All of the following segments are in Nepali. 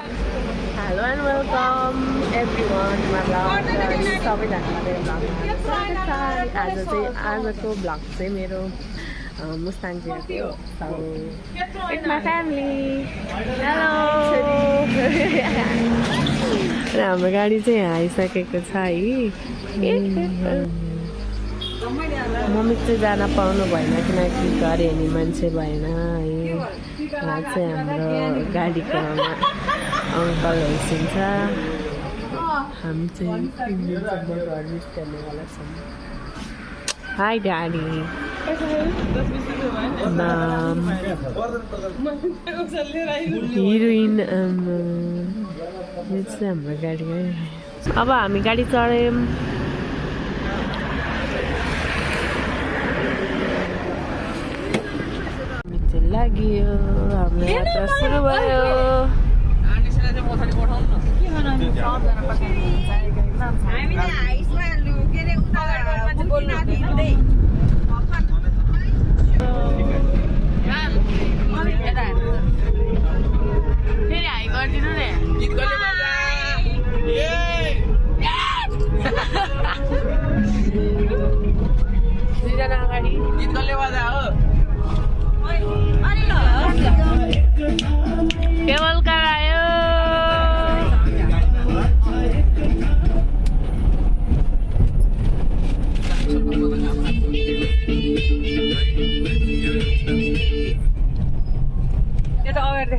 Hello and welcome everyone to my vlog. सबैजनालाई मेरो भ्लगमा स्वागत छ। आजको भ्लग चाहिँ मेरो मुस्ताङको हो। So it's my family. Hello. हाम्रो गाडी चाहिँ आइसकेको छ है। मम्मी चाहिँ जान पाउनु भएन किनकि घर हेर्ने मान्छे भएन है। उहाँ चाहिँ हाम्रो गाडीको अङ्कल हुनुहुन्छ। हामी चाहिँ घर निस्कनेवाला छौँ। High daddy. हिरोइन यो चाहिँ हाम्रो गाडी है। अब हामी गाडी चढ्यौँ। लाग्यो हाम्रो यात्रा सुरु भयो। फेरि हाई गरिदिनु नि। दुईजना अगाडि गीत कसले बजा हो? केवल करायो। यो त अगाडि दे।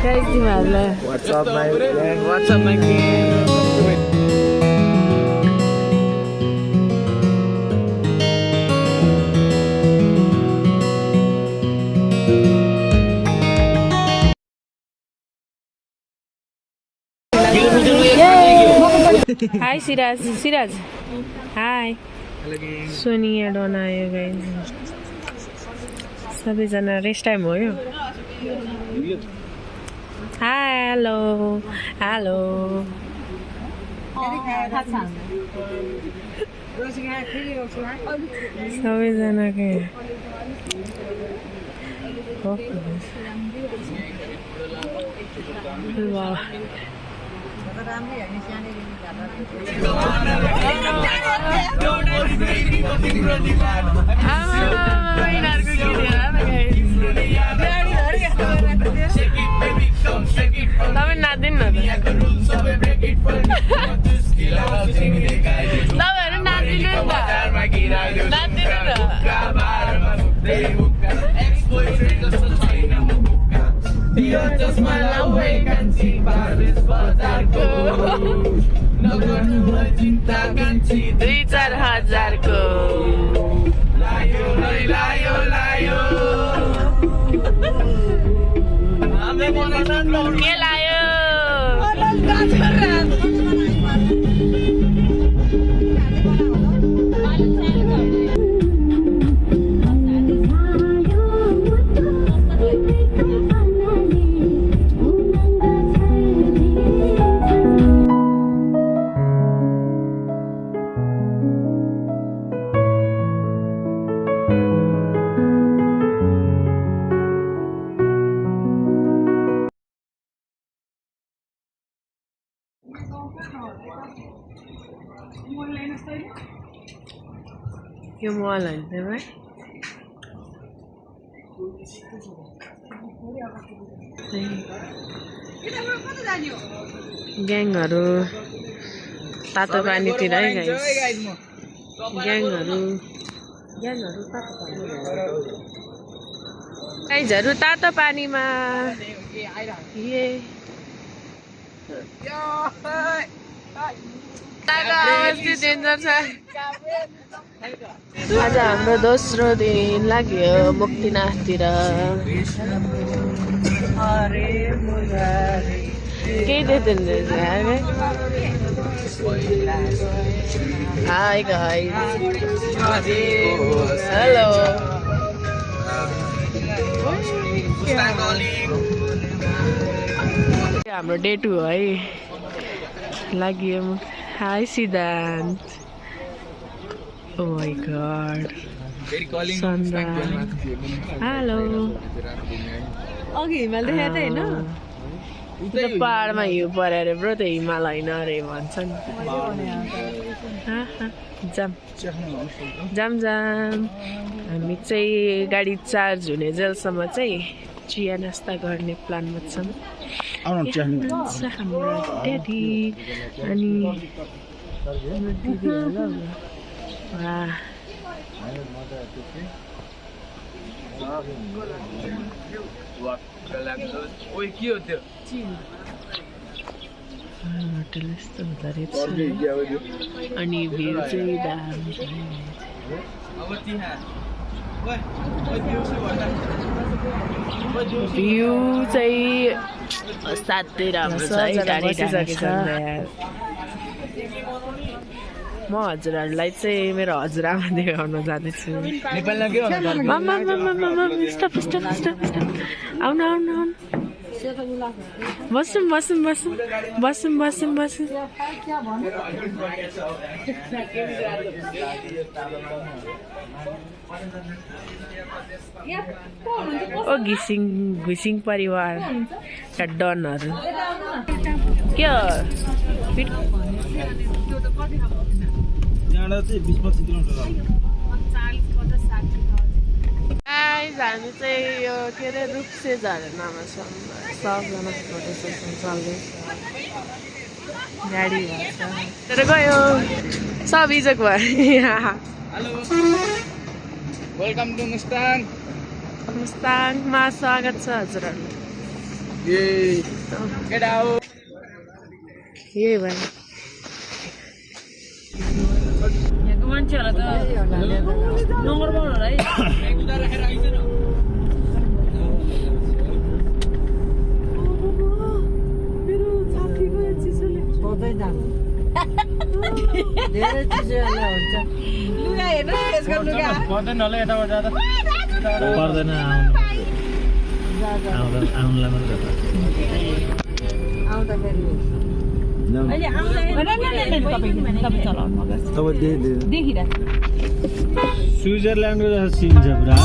गाइस तिमीहरूलाई What's up my gang? What's up my gang? Hi Siraj. Siraj. Hi. Sonia Donna आयो गाइस। सबैजना रेस्ट टाइम हो यो। Hi hello hello. सबैजना के वाह तपाईँ नाच्दिनु न तपाईँहरू नाच्दिनु दुई चार हजारको के लायो? यो मल होइन भाइ। ग्याङहरू तातो पानीतिर है गाइस। ग्याङहरू गाइजहरू तातो पानीमा डेन्जर छ। आज हाम्रो दोस्रो दिन लाग्यो मुक्तिनाथतिर। केही देख्दैन हाई गाइस। हेलो हाम्रो डे 2 है लाग्यो। हाई सिद्धान्त। Oh my god. हेलो अघि हिमाल देखाएको थिएँ होइन पहाडमा हिउँ पऱ्यो अरे ब्रो त्यो हिमाल होइन अरे भन्छ नि जाम जाम जाम हामी चाहिँ गाडी चार्ज हुने जेलसम्म चाहिँ चिया नास्ता गर्ने प्लानमा छौँ हाम्रो ड्याडी अनि होटल यस्तो हुँदो रहेछ अनि भिउ चाहिँ दामी भ्यू चाहिँ साथै राम्रो छ म हजुरहरूलाई चाहिँ मेरो हजुरआमा देखाउन जाँदैछु आउनु आउनु आउनु बसौँ बसौँ बसौँ बसौँ बसौँ बसौँ ओ घिसिङ घिसिङ परिवारका डनहरू के हो हामी चाहिँ यो के अरे रुप्से झरनामा छौँ सबजना फोटो सेसन चल्दैछ गाडी भएको छ तर गयो सब इजक भयो वेलकम टु मुस्ताङ मुस्ताङमा स्वागत छ हजुरहरू यही भयो मान्छेहरूलाई त नम्बर पाउनु होला है धेरै चिसोले हुन्छ लुगा हेर्नु त्यसको लुगा पर्दैन होला यताबाट जाँदा पर्दैन आउनुलाई मात्रै आउँदा फेरि स्विजरल्यान्डको जस्तो सिन छ पुरा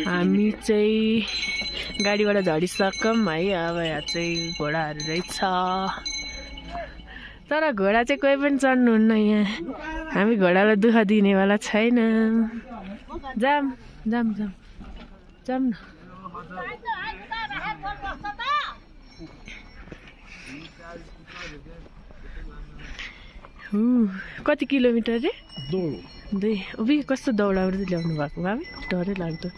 हामी चाहिँ गाडीबाट झरिसक्यौँ है अब यहाँ चाहिँ घोडाहरू रहेछ तर घोडा चाहिँ कोही पनि चढ्नुहुन्न यहाँ हामी घोडालाई दुःख दिनेवाला छैन जाम जाम जाम जाम न कति किलोमिटर रे 2 उभि कस्तो दौडाउँदै ल्याउनु भएको बाबी डरै लाग्दो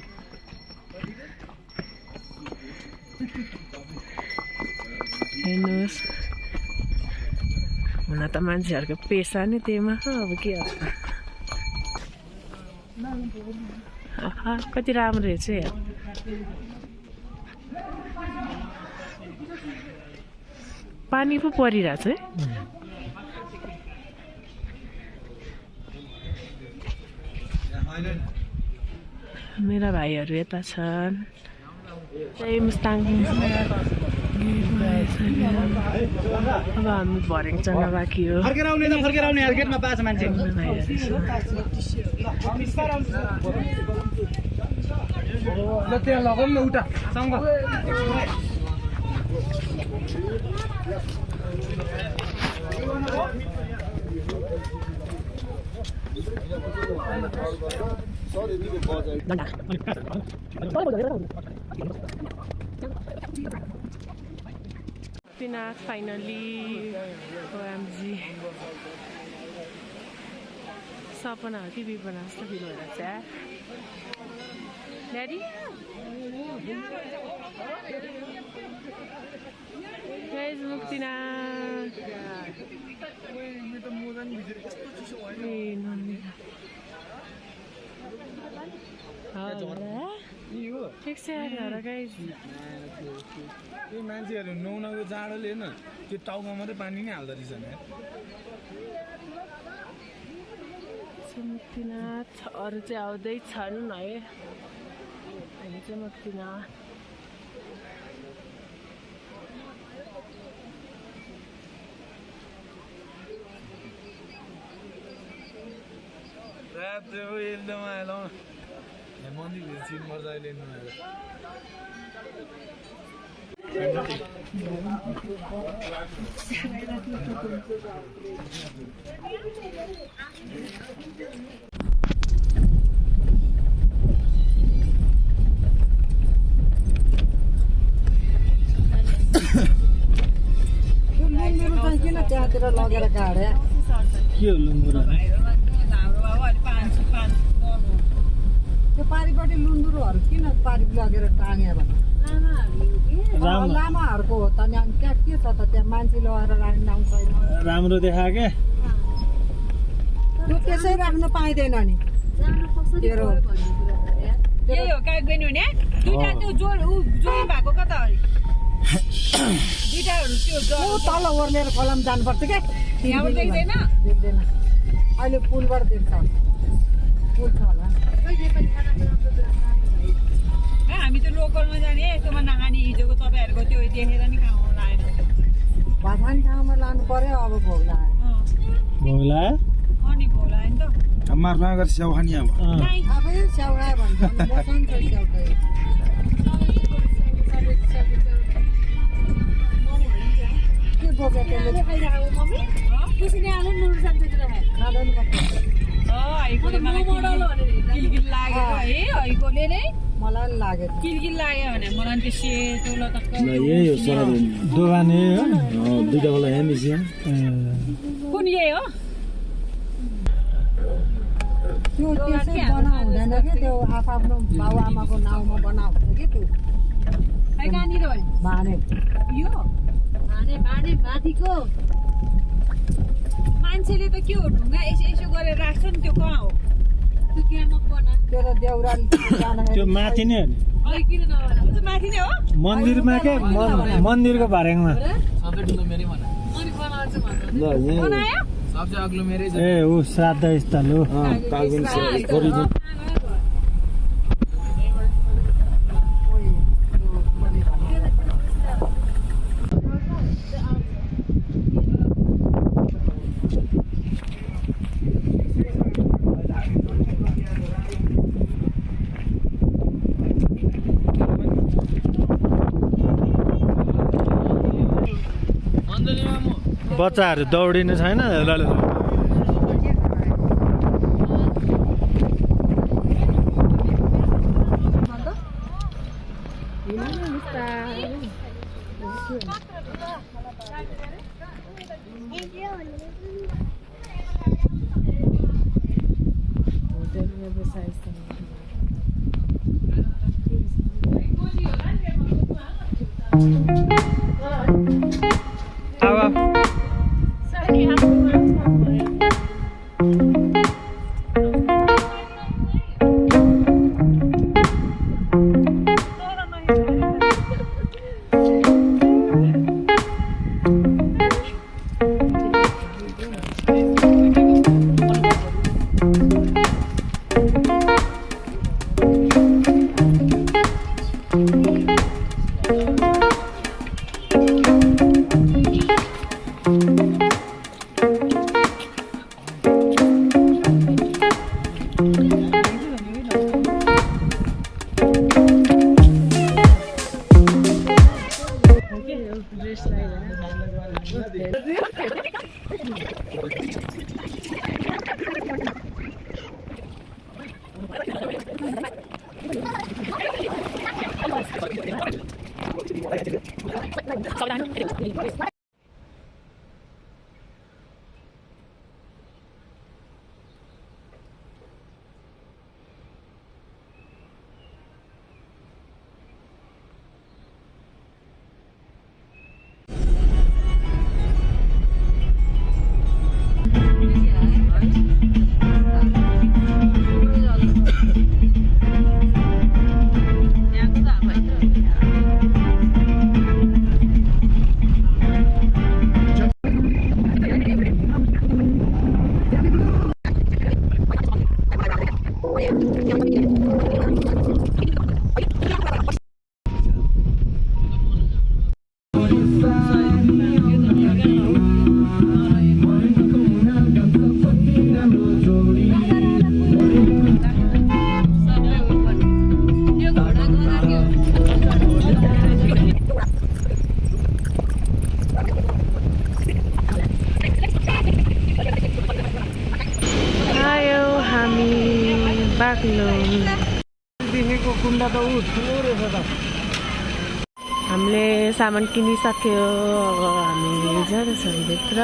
हेर्नुहोस् हुन त मान्छेहरूको पेसा नै त्यहीमा अब के कति राम्रो रहेछ यार पानी पो परिरहेछ है मेरा भाइहरू यता छन् त्यही मुस्ताङ अब हामी भर्याङ चढ्न बाँकी हो Pinat finally OMG सपना हो कि विपना जस्तो फिल भइरहेको छ ड्याडी गाइस मुक्तिनाथ यो मान्छेहरू नुहाउनको जाडोले हेर्न त्यो टाउमा मात्रै पानी नै हाल्दो रहेछ मुक्तिनाथ अरू चाहिँ आउँदैछन् है हामी चाहिँ मुक्तिनाथ मन्दिर चिन मर्छ अहिले किन त्यहाँतिर लगेर काट्यो के हो लुम्बुरा त्यो पारिपट्टि लुन्दुरुहरू किन पारि लगेर टाँग्यो भने लामाहरूको हो त अनि त्यहाँ के छ त त्यहाँ मान्छे लगाएर राख्न आउँदैन राम्रो देखा के त्यो त्यसै राख्न पाइँदैन नि तेरो यही हो कागबेन हुने दुईटा त्यो जोड जोइन भएको कता दुईटाहरू त्यो तल ओर्लेर खोलामा जानुपर्छ क्या यहाँबाट देख्दैन देख्दैन अहिले पुलबाट देख्छ पुल छ होला हामी त लोकलमा जाने यस्तोमा नखाने हिजोको तपाईँहरूको त्यो देखेर नि खाउँ लाएन भाषान ठाउँमा लानु पर्यो अब भोग लाग्यो भोगला अनि भोग लायो नि त मार्फा गरेर स्याउ खाने अब आफै स्याउ खायो भन्छ मसँग छ स्याउ खायो के बोक्यो त्यसले खाँदैन हाइकोले मलाई किलकिल लाग्यो है हाइकोले नै मलाई पनि लाग्यो किलकिल लाग्यो भने मलाई त्यो सेतो लटक्क यही हो सर दोकाने हो दुईटा बेला यहाँ मिसिया कुन यही हो त्यो त्यसै बनाउ हुँदैन कि त्यो आफ्नो बाबुआमाको नाउँमा बनाउ हुन्छ कि त्यो खै कहाँनिर हो भाने यो भाने माथिको मान्छेले त के हो ढुङ्गा यसो यसो गरेर राख्छ नि त्यो कहाँ हो त्यो क्यामक बना त्यो त देउराली त्यो माथि नै हो नि अहिले किन नबना त्यो माथि नै हो मन्दिरमा के मन्दिरको भार्याङमा अनि बनाउँछ भन्नु बनायो ए ऊ श्राद्ध स्थल हो बच्चाहरू दौडिने छैन Deve pensar isso आयो हामी बाग्लुङ देखिको कुण्डा त ऊ ठुलो रहेछ त हामीले सामान किनिसक्यो अब हामी जाँदैछौँ भित्र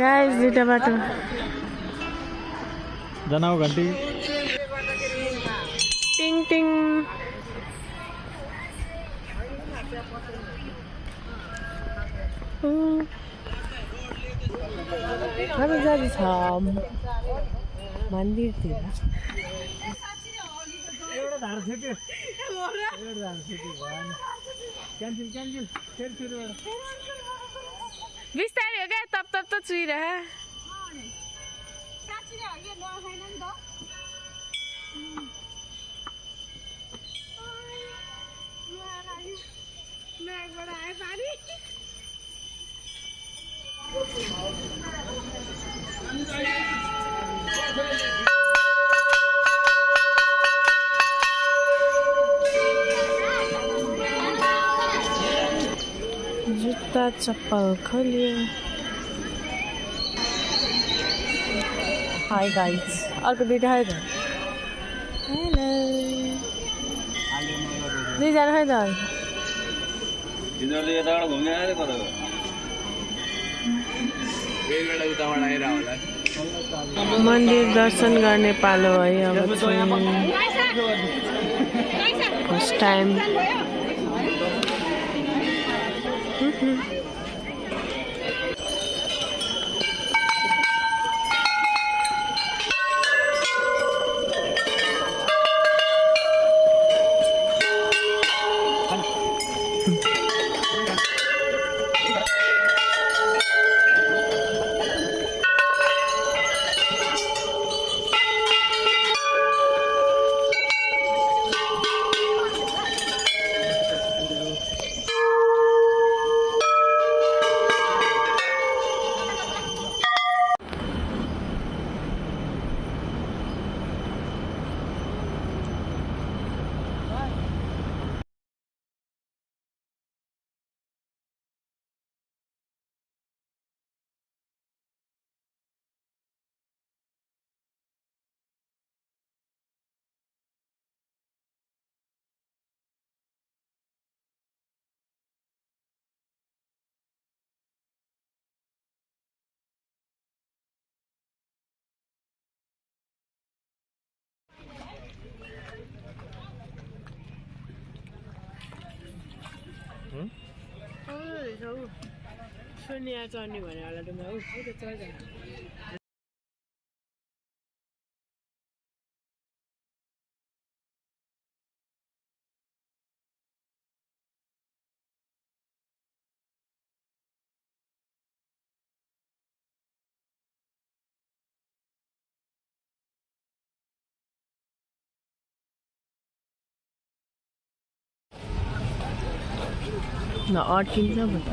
गाइस दुईटा बाटो जनाउ घन्टी टिङ टिङ हामी जाँदैछौँ मन्दिरतिर एउटा धार छुट्यो एउटा धार छुट्यो भएन क्यान्सल क्यान्सल फेरि सुरुबाट बिस्तारै हो क्या तप तप त चुइरह जुत्ता चप्पल खोल्यो हाई गाइस अर्को दुईटा है त हेलो दुईजना है त तिनीहरूले यताबाट घुम्ने आएर तर बेलबेला उताबाट आएर होला मन्दिर दर्शन गर्ने पालो है अब फर्स्ट टाइम छ ऊ सोनिया चढ्ने भने होला डुङ्गा ऊ त्यो चढ्छ न अट्किन्छ म त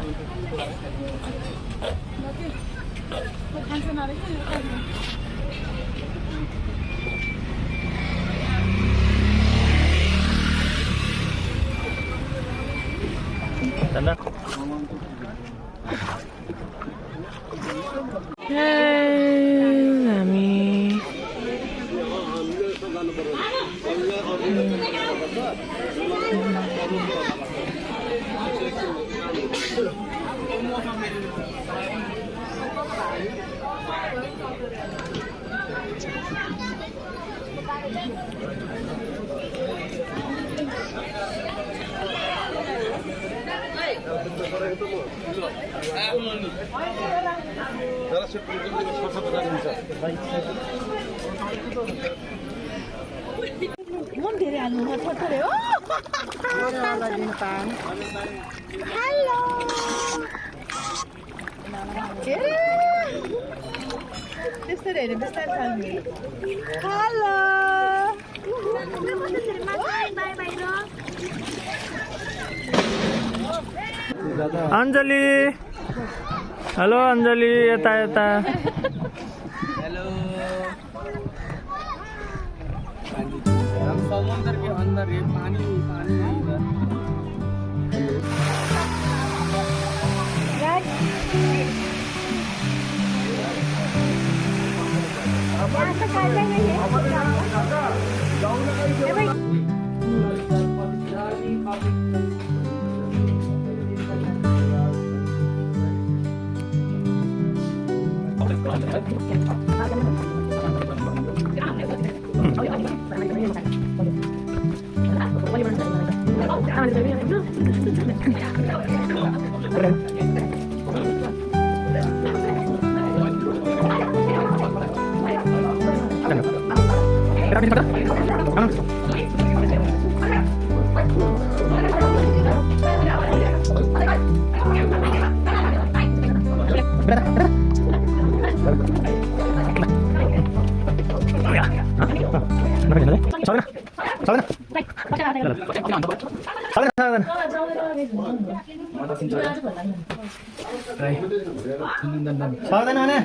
त्यसरी हेर्नु बिस्तारै खानु हेलो अञ्जली हेलो अञ्जली यता यता हेलो हम समुद्र के अंदर ये पानी सक्दैन भने